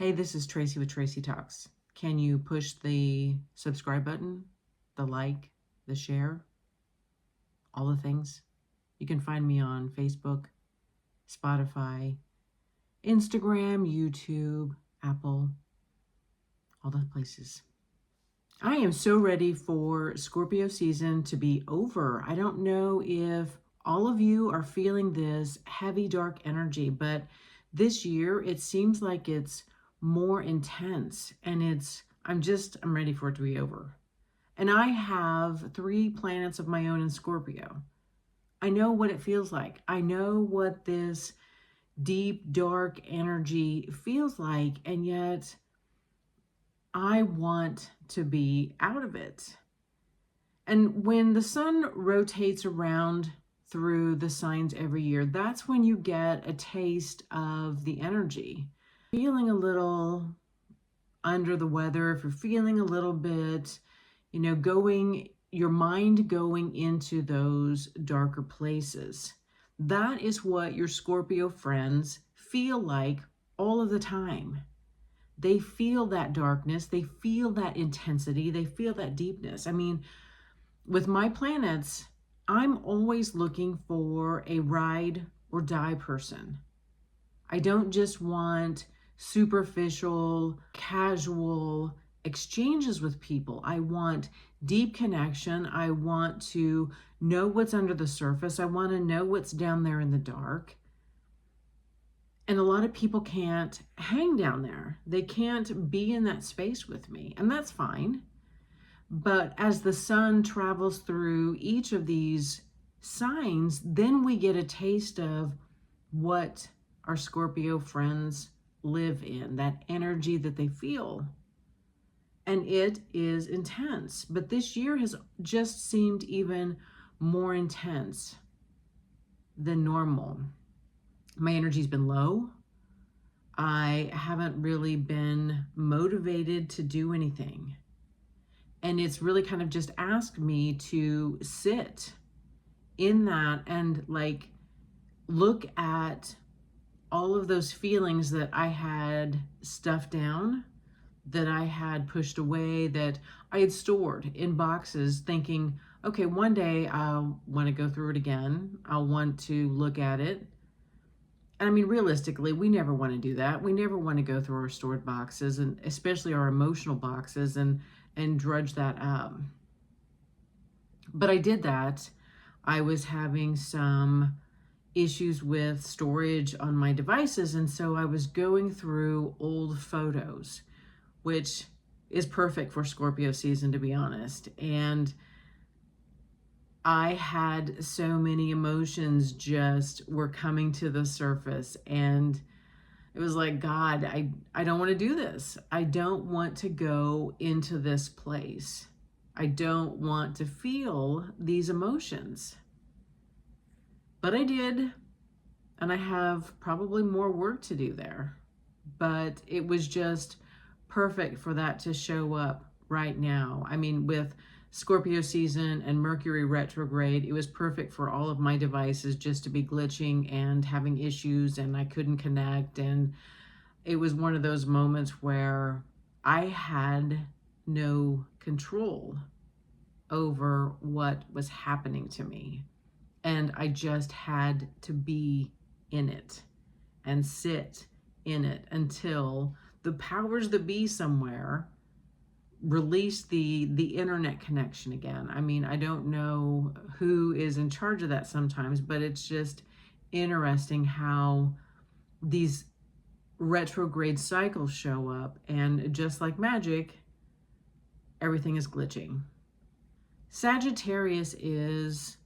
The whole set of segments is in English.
Hey, this is Tracy with Tracy Talks. Can you push the subscribe button, the like, the share, all the things? You can find me on Facebook, Spotify, Instagram, YouTube, Apple, all the places. I am so ready for Scorpio season to be over. I don't know if all of you are feeling this heavy, dark energy, but this year it seems like it's more intense and I'm ready for it to be over. And I have 3 planets of my own in Scorpio. I know what it feels like. I know what this deep, dark energy feels like, and yet I want to be out of it. And when the sun rotates around through the signs every year, that's when you get a taste of the energy. Feeling a little under the weather, if you're feeling a little bit, your mind going into those darker places. That is what your Scorpio friends feel like all of the time. They feel that darkness, they feel that intensity, they feel that deepness. I mean, with my planets, I'm always looking for a ride or die person. I don't just want superficial, casual exchanges with people. I want deep connection. I want to know what's under the surface. I want to know what's down there in the dark. And a lot of people can't hang down there. They can't be in that space with me, and that's fine. But as the sun travels through each of these signs, then we get a taste of what our Scorpio friends live in, that energy that they feel. And it is intense. But this year has just seemed even more intense than normal. My energy's been low. I haven't really been motivated to do anything. And it's really kind of just asked me to sit in that and look at all of those feelings that I had stuffed down, that I had pushed away, that I had stored in boxes thinking, okay, one day I'll want to go through it again. I'll want to look at it. And I mean, realistically, we never want to do that. We never want to go through our stored boxes, and especially our emotional boxes, and drudge that up. But I did that. I was having some issues with storage on my devices, and so I was going through old photos, which is perfect for Scorpio season, to be honest. And I had so many emotions just were coming to the surface, and it was like, God, I don't want to do this. I don't want to go into this place. I don't want to feel these emotions. But I did, and I have probably more work to do there. But it was just perfect for that to show up right now. I mean, with Scorpio season and Mercury retrograde, it was perfect for all of my devices just to be glitching and having issues, and I couldn't connect. And it was one of those moments where I had no control over what was happening to me. And I just had to be in it and sit in it until the powers that be somewhere release the internet connection again. I mean, I don't know who is in charge of that sometimes, but it's just interesting how these retrograde cycles show up, and just like magic, everything is glitching. Sagittarius is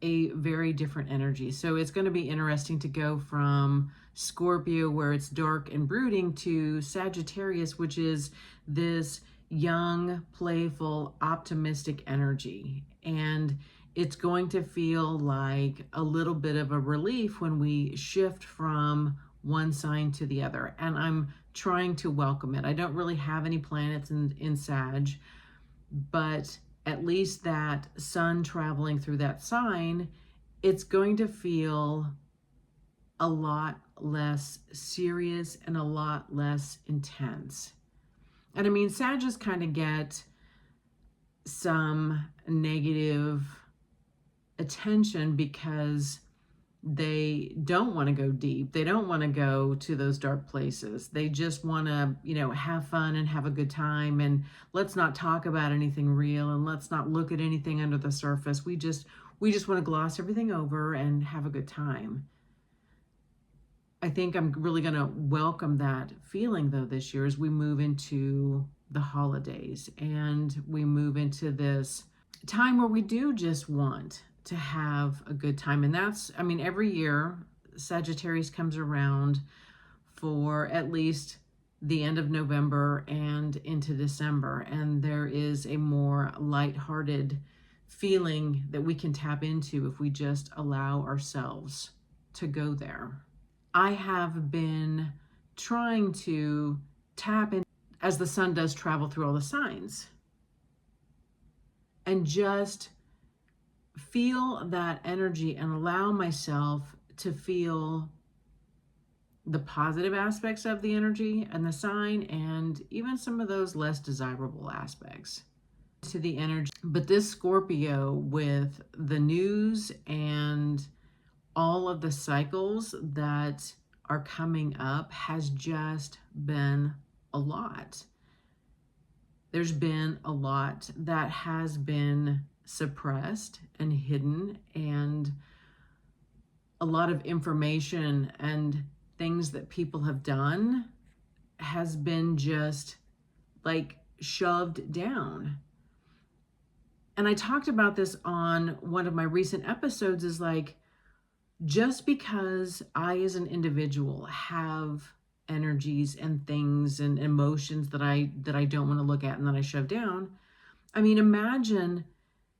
a very different energy. So it's going to be interesting to go from Scorpio, where it's dark and brooding, to Sagittarius, which is this young, playful, optimistic energy. And it's going to feel like a little bit of a relief when we shift from one sign to the other. And I'm trying to welcome it. I don't really have any planets in Sag, but at least that sun traveling through that sign, it's going to feel a lot lot less serious and a lot less intense. And I mean, Sagittarius kind of get some negative attention because they don't want to go deep. They don't want to go to those dark places. They just want to, have fun and have a good time. And let's not talk about anything real, and let's not look at anything under the surface. We just want to gloss everything over and have a good time. I think I'm really going to welcome that feeling, though, this year as we move into the holidays and we move into this time where we do just want to have a good time. And that's, every year Sagittarius comes around for at least the end of November and into December. And there is a more lighthearted feeling that we can tap into if we just allow ourselves to go there. I have been trying to tap in as the sun does travel through all the signs and just feel that energy and allow myself to feel the positive aspects of the energy and the sign, and even some of those less desirable aspects to the energy. But this Scorpio, with the news and all of the cycles that are coming up, has just been a lot. There's been a lot that has been suppressed and hidden, and a lot of information and things that people have done has been just like shoved down. And I talked about this on one of my recent episodes, is like, just because I as an individual have energies and things and emotions that I don't want to look at and that I shove down, imagine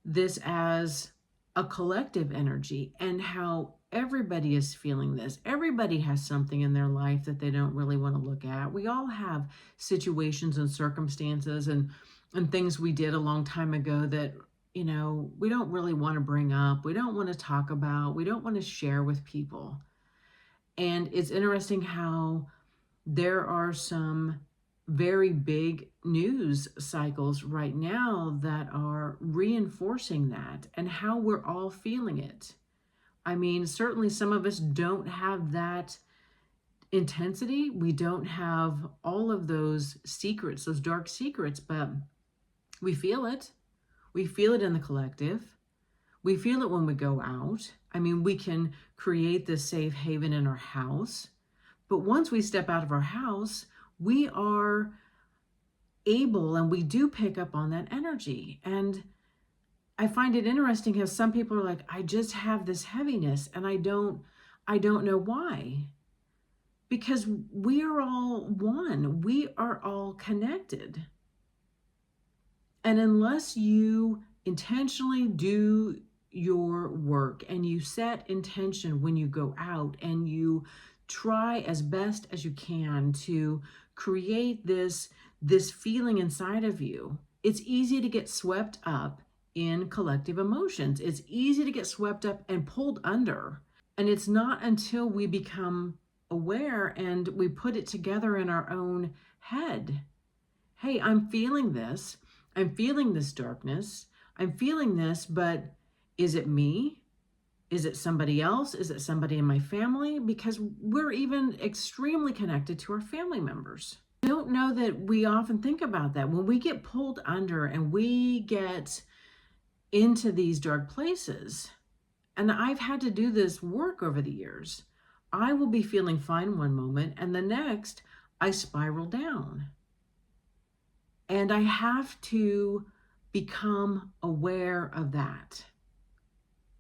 this as a collective energy and how everybody is feeling this. Everybody has something in their life that they don't really want to look at. We all have situations and circumstances and things we did a long time ago that, we don't really want to bring up. We don't want to talk about. We don't want to share with people. And it's interesting how there are some very big news cycles right now that are reinforcing that and how we're all feeling it. Certainly some of us don't have that intensity. We don't have all of those secrets, those dark secrets, but we feel it. We feel it in the collective. We feel it when we go out. We can create this safe haven in our house. But once we step out of our house, we are able, and we do pick up on that energy. And I find it interesting how some people are like, I just have this heaviness and I don't know why. Because we are all one. We are all connected. And unless you intentionally do your work and you set intention when you go out and you try as best as you can to create this feeling inside of you, it's easy to get swept up in collective emotions. It's easy to get swept up and pulled under. And it's not until we become aware and we put it together in our own head. Hey, I'm feeling this. I'm feeling this darkness. I'm feeling this, but is it me? Is it somebody else? Is it somebody in my family? Because we're even extremely connected to our family members. I don't know that we often think about that. When we get pulled under and we get into these dark places, and I've had to do this work over the years, I will be feeling fine one moment and the next I spiral down. And I have to become aware of that.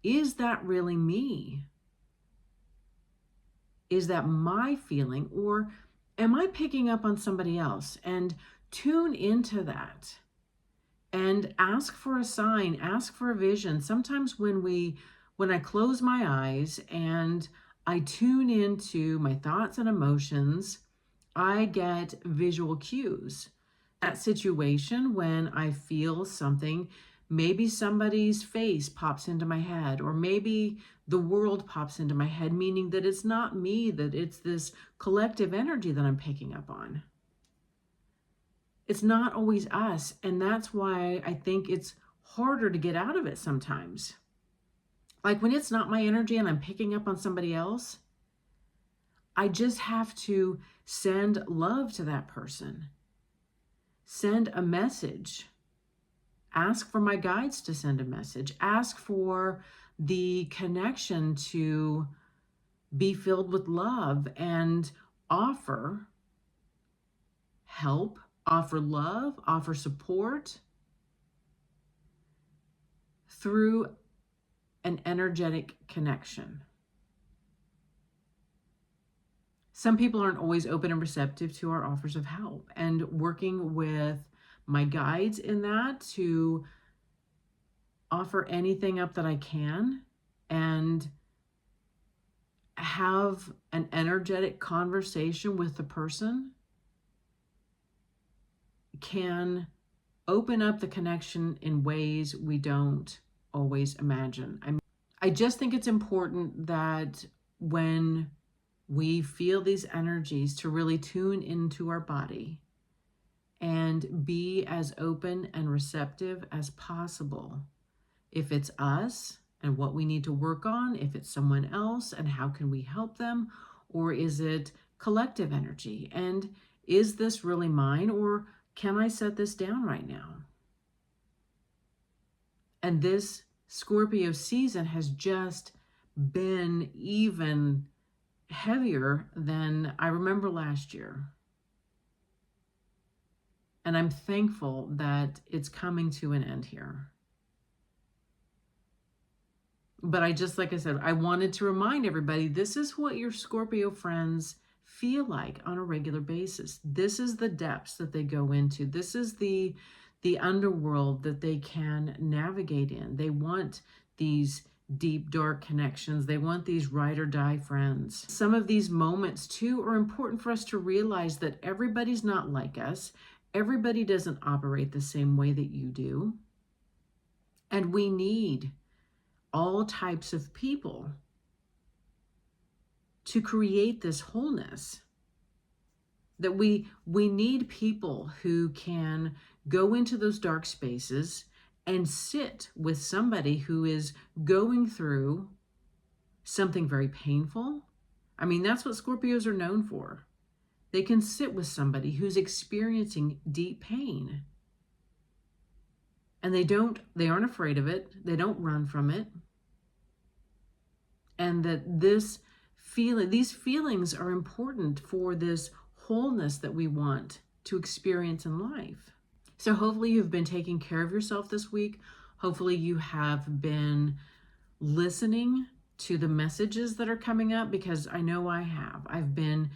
Is that really me? Is that my feeling, or am I picking up on somebody else? And tune into that and ask for a sign, ask for a vision. Sometimes when I close my eyes and I tune into my thoughts and emotions, I get visual cues. That situation when I feel something maybe somebody's face pops into my head, or maybe the world pops into my head, meaning that it's not me, that it's this collective energy that I'm picking up on. It's not always us, and that's why I think it's harder to get out of it sometimes. Like when it's not my energy and I'm picking up on somebody else, I just have to send love to that person. Send a message. Ask for my guides to send a message. Ask for the connection to be filled with love and offer help, offer love, offer support through an energetic connection. Some people aren't always open and receptive to our offers of help, and working with my guides in that to offer anything up that I can and have an energetic conversation with the person can open up the connection in ways we don't always imagine. I just think it's important that when we feel these energies to really tune into our body and be as open and receptive as possible. If it's us and what we need to work on, if it's someone else and how can we help them, or is it collective energy? And is this really mine, or can I set this down right now? And this Scorpio season has just been even heavier than I remember last year. And I'm thankful that it's coming to an end here. But like I said, I wanted to remind everybody, this is what your Scorpio friends feel like on a regular basis. This is the depths that they go into. This is the underworld that they can navigate in. They want these deep, dark connections. They want these ride or die friends. Some of these moments too are important for us to realize that everybody's not like us. Everybody doesn't operate the same way that you do. And we need all types of people to create this wholeness. That we need people who can go into those dark spaces and sit with somebody who is going through something very painful. I mean, that's what Scorpios are known for. They can sit with somebody who's experiencing deep pain. And they aren't afraid of it. They don't run from it. And that these feelings are important for this wholeness that we want to experience in life. So hopefully you've been taking care of yourself this week. Hopefully you have been listening to the messages that are coming up, because I know I have. I've been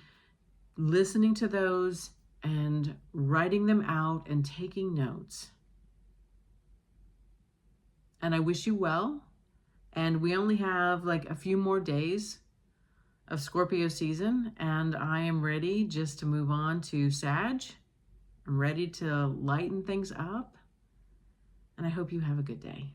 listening to those and writing them out and taking notes. And I wish you well. And we only have like a few more days of Scorpio season, and I am ready just to move on to Sag. I'm ready to lighten things up, and I hope you have a good day.